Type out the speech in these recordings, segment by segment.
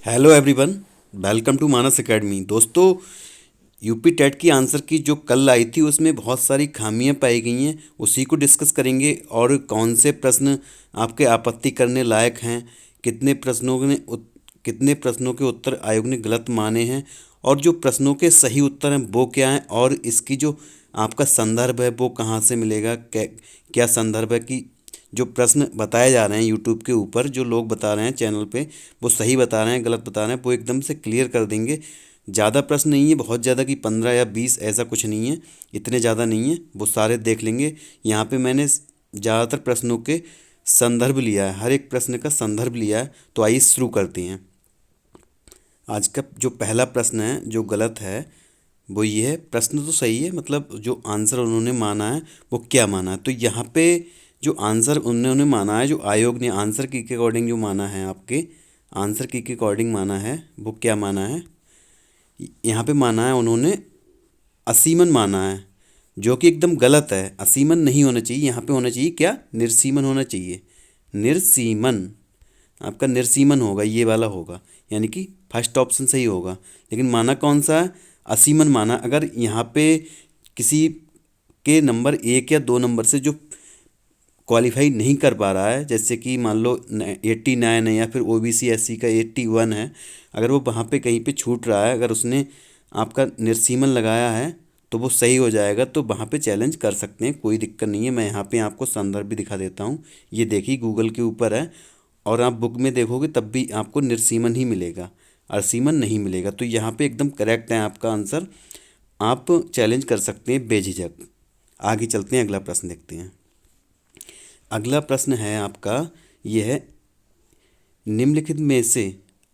Hello everyone. Welcome to Manas academy. दोस्तों, UP TET की answer key जो कल आई थी उसमें बहुत सारी खामियां पाई गई हैं, उसी को डिस्कस करेंगे। और कौन से प्रश्न आपके आपत्ति करने लायक हैं, कितने कितने प्रश्नों के उत्तर आयोग ने गलत माने हैं, और जो प्रश्नों के सही उत्तर हैं वो क्या हैं, और इसकी जो आपका संदर्भ है वो कहाँ से मिलेगा, क्या संदर्भ है कि जो प्रश्न बताए जा रहे हैं यूट्यूब के ऊपर, जो लोग बता रहे हैं चैनल पे, वो सही बता रहे हैं गलत बता रहे हैं, वो एकदम से क्लियर कर देंगे। ज़्यादा प्रश्न नहीं है, बहुत ज़्यादा कि 15 या 20, ऐसा कुछ नहीं है, इतने ज़्यादा नहीं है, वो सारे देख लेंगे। यहाँ पे मैंने ज़्यादातर प्रश्नों के संदर्भ लिया है, हर एक प्रश्न का संदर्भ लिया है। तो आइए शुरू करते हैं। आज का जो पहला प्रश्न है जो गलत है वो ये है। प्रश्न तो सही है, मतलब जो आंसर उन्होंने माना है वो क्या माना है। तो यहाँ पे जो आंसर उन्होंने माना है, जो आयोग ने आंसर की के अकॉर्डिंग जो माना है, आपके आंसर की के अकॉर्डिंग माना है, वो क्या माना है। यहाँ पे माना है उन्होंने असीमन माना है, जो कि एकदम गलत है। असीमन नहीं होना चाहिए, यहाँ पे होना चाहिए क्या, निर्सीमन होना चाहिए। निर्सीमन, आपका निर्सीमन होगा, ये वाला होगा, यानी कि फर्स्ट ऑप्शन सही होगा। लेकिन माना कौन सा है, असीमन माना। अगर यहाँ पे किसी के नंबर 1 या 2 नंबर से जो क्वालिफाई नहीं कर पा रहा है, जैसे कि मान लो 89 है, या फिर ओबीसी एससी का 81 है, अगर वो वहाँ पे कहीं पे छूट रहा है, अगर उसने आपका निर्सीमन लगाया है तो वो सही हो जाएगा। तो वहाँ पे चैलेंज कर सकते हैं, कोई दिक्कत नहीं है। मैं यहाँ पे आपको संदर्भ भी दिखा देता हूँ। ये देखिए गूगल के ऊपर है, और आप बुक में देखोगे तब भी आपको निर्सीमन ही मिलेगा, अरसीमन नहीं मिलेगा। तो यहाँ पे एकदम करेक्ट है आपका आंसर, आप चैलेंज कर सकते हैं बेझिझक। आगे चलते हैं, अगला प्रश्न देखते हैं। अगला प्रश्न है आपका, ये है, निम्नलिखित में से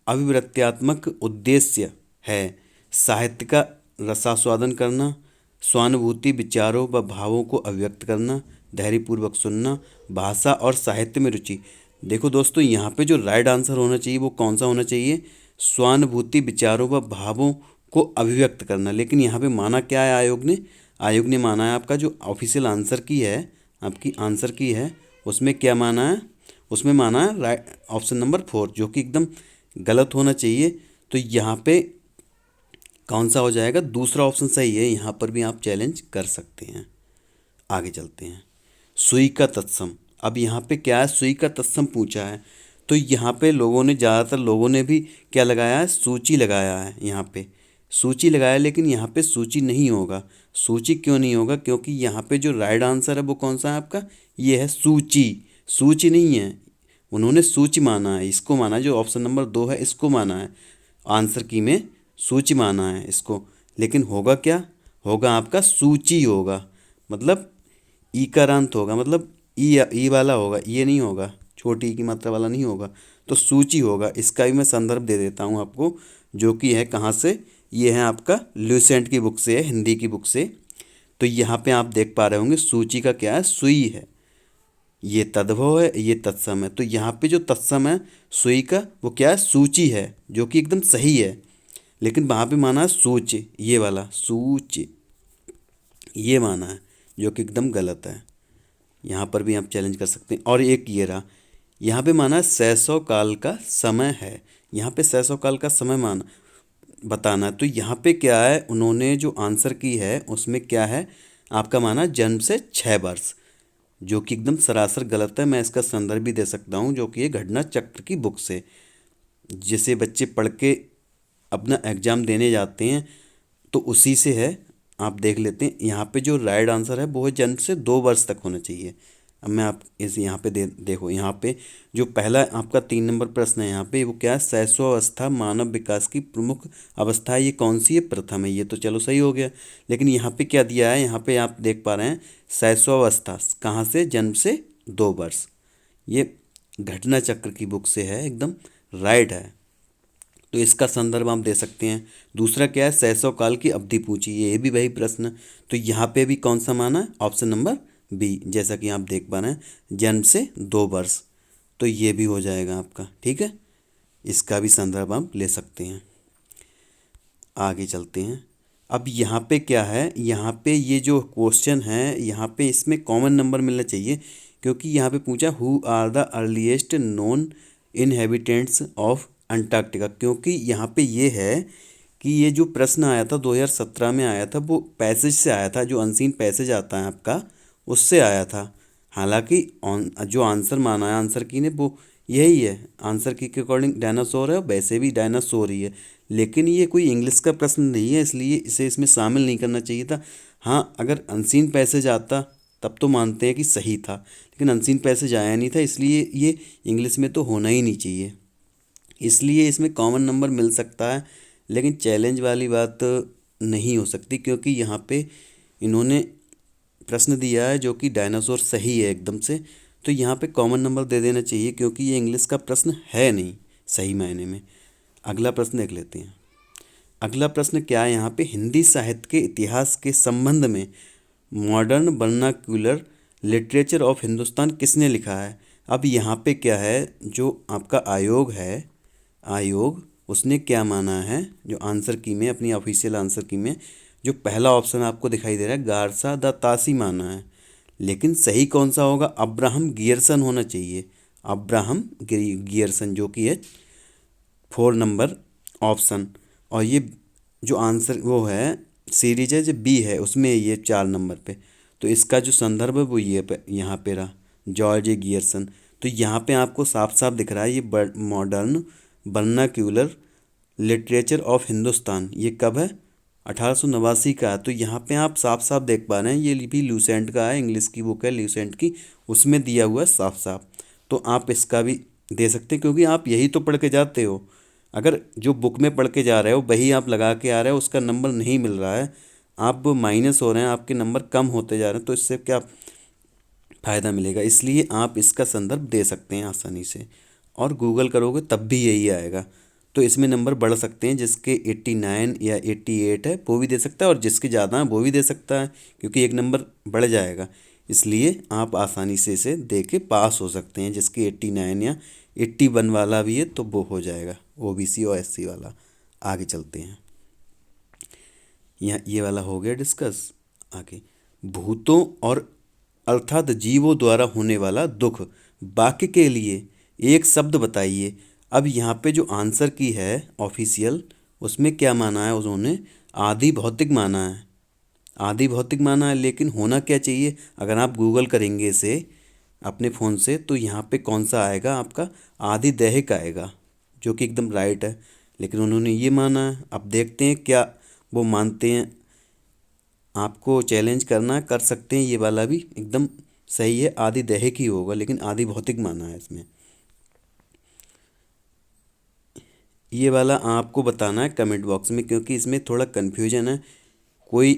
अभिव्यक्त्यात्मक उद्देश्य है साहित्य का रसास्वादन करना, स्वानुभूति विचारों व भावों को अभिव्यक्त करना, धैर्यपूर्वक सुनना, भाषा और साहित्य में रुचि। देखो दोस्तों, यहाँ पे जो राइट आंसर होना चाहिए वो कौन सा होना चाहिए, स्वानुभूति विचारों व भावों को अभिव्यक्त करना। लेकिन यहाँ पे माना क्या है आयोग ने, आयोग ने माना है आपका जो ऑफिशियल आंसर की है, आपकी आंसर की है, उसमें क्या माना है, उसमें माना है राइट ऑप्शन नंबर 4, जो कि एकदम गलत होना चाहिए। तो यहाँ पे कौन सा हो जाएगा, दूसरा ऑप्शन सही है। यहाँ पर भी आप चैलेंज कर सकते हैं। आगे चलते हैं, सुई का तत्सम। अब यहाँ पे क्या है, सुई का तत्सम पूछा है। तो यहाँ पे लोगों ने, ज़्यादातर लोगों ने भी क्या लगाया है, सूची लगाया है। यहाँ पे सूची लगाया, लेकिन यहाँ पे सूची नहीं होगा। सूची क्यों नहीं होगा, क्योंकि यहाँ पे जो राइट आंसर है वो कौन सा है आपका, ये है सूची। सूची नहीं है, उन्होंने सूची माना है, इसको माना है, जो ऑप्शन नंबर 2 है इसको माना है। आंसर की में सूची माना है इसको। लेकिन होगा क्या, होगा आपका सूची होगा, मतलब ई का अंत होगा, मतलब ई वाला होगा, ये नहीं होगा, छोटी ई की मात्रा वाला नहीं होगा। तो सूची होगा। इसका भी मैं संदर्भ दे देता हूँ आपको, जो कि है कहाँ से, ये है आपका ल्यूसेंट की बुक से है, हिंदी की बुक से। तो यहाँ पे आप देख पा रहे होंगे सूची का क्या है, सुई है, ये तद्भव है, ये तत्सम है। तो यहाँ पे जो तत्सम है सुई का, वो क्या है, सूची है, जो कि एकदम सही है। लेकिन वहाँ पे माना है सूच, ये वाला सूच, ये माना है, जो कि एकदम गलत है। यहाँ पर भी आप चैलेंज कर सकते हैं। और एक ये रहा, यहाँ पे माना शैशव काल का समय है। यहाँ पे शैशव काल का समय माना बताना है। तो यहाँ पे क्या है, उन्होंने जो आंसर की है उसमें क्या है, आपका माना जन्म से 6 वर्ष, जो कि एकदम सरासर गलत है। मैं इसका संदर्भ भी दे सकता हूँ, जो कि ये घटना चक्र की बुक से, जिसे बच्चे पढ़ के अपना एग्ज़ाम देने जाते हैं, तो उसी से है। आप देख लेते हैं, यहाँ पे जो राइट आंसर है वो है जन्म से 2 वर्ष तक होना चाहिए। अब मैं आप इस यहाँ पे देखो, यहाँ पे जो पहला आपका 3 नंबर प्रश्न है, यहाँ पे वो क्या है, शैशवावस्था मानव विकास की प्रमुख अवस्था है, ये कौन सी है, प्रथम है। ये तो चलो सही हो गया। लेकिन यहाँ पे क्या दिया है, यहाँ पे आप देख पा रहे हैं शैशवावस्था कहाँ से, जन्म से 2 वर्ष, ये घटना चक्र की बुक से है, एकदम राइट है। तो इसका संदर्भ हम दे सकते हैं। दूसरा क्या है, शैशव काल की अवधि पूछी, ये भी वही प्रश्न। तो यहाँ पे भी कौन सा माना है, ऑप्शन नंबर बी, जैसा कि आप देख पा रहे हैं, जन्म से 2 वर्ष। तो ये भी हो जाएगा आपका, ठीक है। इसका भी संदर्भ आप ले सकते हैं। आगे चलते हैं। अब यहाँ पे क्या है, यहाँ पे ये जो क्वेश्चन है, यहाँ पे इसमें कॉमन नंबर मिलना चाहिए, क्योंकि यहाँ पे पूछा who are the earliest known inhabitants of Antarctica, क्योंकि यहाँ पे ये है कि ये जो प्रश्न आया था 2017 में आया था वो पैसेज से आया था, जो अनसीन पैसेज आता है आपका उससे आया था। हालांकि जो आंसर माना है आंसर की ने वो यही है, आंसर की के अकॉर्डिंग डायनासोर है, और वैसे भी डायनासोर ही है। लेकिन ये कोई इंग्लिश का प्रश्न नहीं है, इसलिए इसे इसमें शामिल नहीं करना चाहिए था। हाँ, अगर अनसीन पैसेज आता तब तो मानते हैं कि सही था, लेकिन अनसीन पैसेज आया नहीं था, इसलिए ये इंग्लिश में तो होना ही नहीं चाहिए। इसलिए इसमें कॉमन नंबर मिल सकता है, लेकिन चैलेंज वाली बात नहीं हो सकती, क्योंकि यहाँ पे इन्होंने प्रश्न दिया है जो कि डायनासोर सही है एकदम से, तो यहाँ पे कॉमन नंबर दे देना चाहिए, क्योंकि ये इंग्लिश का प्रश्न है नहीं सही मायने में। अगला प्रश्न देख लेते हैं। अगला प्रश्न क्या है यहाँ पे, हिंदी साहित्य के इतिहास के संबंध में modern vernacular literature of Hindustan किसने लिखा है। अब यहाँ पे क्या है, जो आपका आयोग है, आयोग उसने क्या माना है, जो आंसर की में अपनी ऑफिशियल आंसर की में जो पहला ऑप्शन आपको दिखाई दे रहा है गारसा द तासी माना है। लेकिन सही कौन सा होगा, अब्राहम गियर्सन होना चाहिए। अब्राहम गियर्सन, जो कि है 4 नंबर ऑप्शन। और ये जो आंसर वो है सीरीज है जो बी है, उसमें ये 4 नंबर पे। तो इसका जो संदर्भ है वो ये पे यहाँ पे रहा, जॉर्ज गियर्सन। तो यहाँ पे आपको साफ साफ दिख रहा है ये modern vernacular literature of Hindustan ये कब है, 1889 का है। तो यहाँ पे आप साफ साफ देख पा रहे हैं, ये भी ल्यूसेंट का है, इंग्लिश की बुक है ल्यूसेंट की, उसमें दिया हुआ है साफ साफ। तो आप इसका भी दे सकते हैं, क्योंकि आप यही तो पढ़ के जाते हो। अगर जो बुक में पढ़ के जा रहे हो वही आप लगा के आ रहे हो, उसका नंबर नहीं मिल रहा है, आप माइनस हो रहे हैं, आपके नंबर कम होते जा रहे हैं, तो इससे क्या फ़ायदा मिलेगा। इसलिए आप इसका संदर्भ दे सकते हैं आसानी से, और गूगल करोगे तब भी यही आएगा। तो इसमें नंबर बढ़ सकते हैं, जिसके 89 या 88 है वो भी दे सकता है, और जिसके ज़्यादा है वो भी दे सकता है, क्योंकि एक नंबर बढ़ जाएगा। इसलिए आप आसानी से इसे दे के पास हो सकते हैं, जिसके 89 या 81 वाला भी है तो वो हो जाएगा, ओबीसी और एससी वाला। आगे चलते हैं, यहाँ ये वाला हो गया डिस्कस। आगे, भूतों और अर्थात जीवों द्वारा होने वाला दुख वाक्य के लिए एक शब्द बताइए। अब यहाँ पे जो आंसर की है ऑफिशियल, उसमें क्या माना है उन्होंने, आदि भौतिक माना है, आदि भौतिक माना है। लेकिन होना क्या चाहिए, अगर आप गूगल करेंगे इसे अपने फ़ोन से, तो यहाँ पे कौन सा आएगा आपका, आदि दैहिक आएगा, जो कि एकदम राइट है। लेकिन उन्होंने ये माना है, अब देखते हैं क्या वो मानते हैं। आपको चैलेंज करना है, कर सकते हैं, ये वाला भी एकदम सही है, आदि दैहिक ही होगा, लेकिन आदि भौतिक माना है इसमें। ये वाला आपको बताना है कमेंट बॉक्स में, क्योंकि इसमें थोड़ा कन्फ्यूजन है। कोई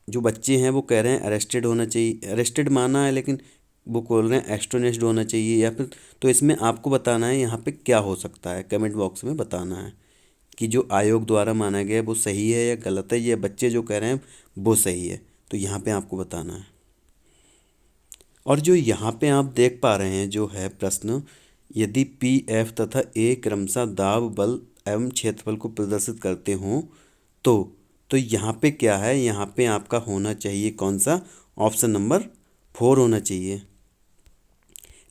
जो बच्चे हैं वो कह रहे हैं अरेस्टेड होना चाहिए, अरेस्टेड माना है, लेकिन वो बोल रहे हैं एस्टोनिश्ड होना चाहिए, या फिर, तो इसमें आपको बताना है यहाँ पे क्या हो सकता है, कमेंट बॉक्स में बताना है कि जो आयोग द्वारा माना गया है वो सही है या गलत है, या बच्चे जो कह रहे हैं वो सही है। तो यहाँ पे आपको बताना है। और जो यहाँ पे आप देख पा रहे हैं जो है प्रश्न, यदि पी एफ तथा ए क्रमशः दाब बल एवं क्षेत्रफल को प्रदर्शित करते हों तो तो यहाँ पे क्या है, यहाँ पे आपका होना चाहिए कौन सा, ऑप्शन नंबर 4 होना चाहिए।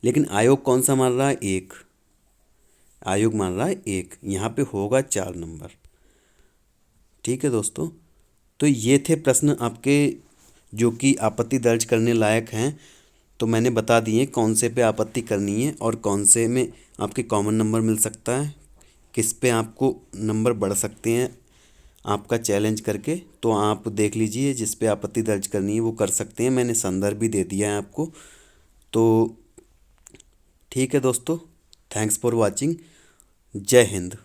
लेकिन आयोग कौन सा मान रहा है, एक, आयोग मान रहा है एक, यहाँ पे होगा 4 नंबर। ठीक है दोस्तों, तो ये थे प्रश्न आपके जो कि आपत्ति दर्ज करने लायक हैं। तो मैंने बता दिए कौन से पे आपत्ति करनी है और कौन से में आपके कॉमन नंबर मिल सकता है, किस पे आपको नंबर बढ़ सकते हैं आपका चैलेंज करके। तो आप देख लीजिए, जिस पे आपत्ति दर्ज करनी है वो कर सकते हैं, मैंने संदर्भ भी दे दिया है आपको। तो ठीक है दोस्तों, थैंक्स फॉर वाचिंग, जय हिंद।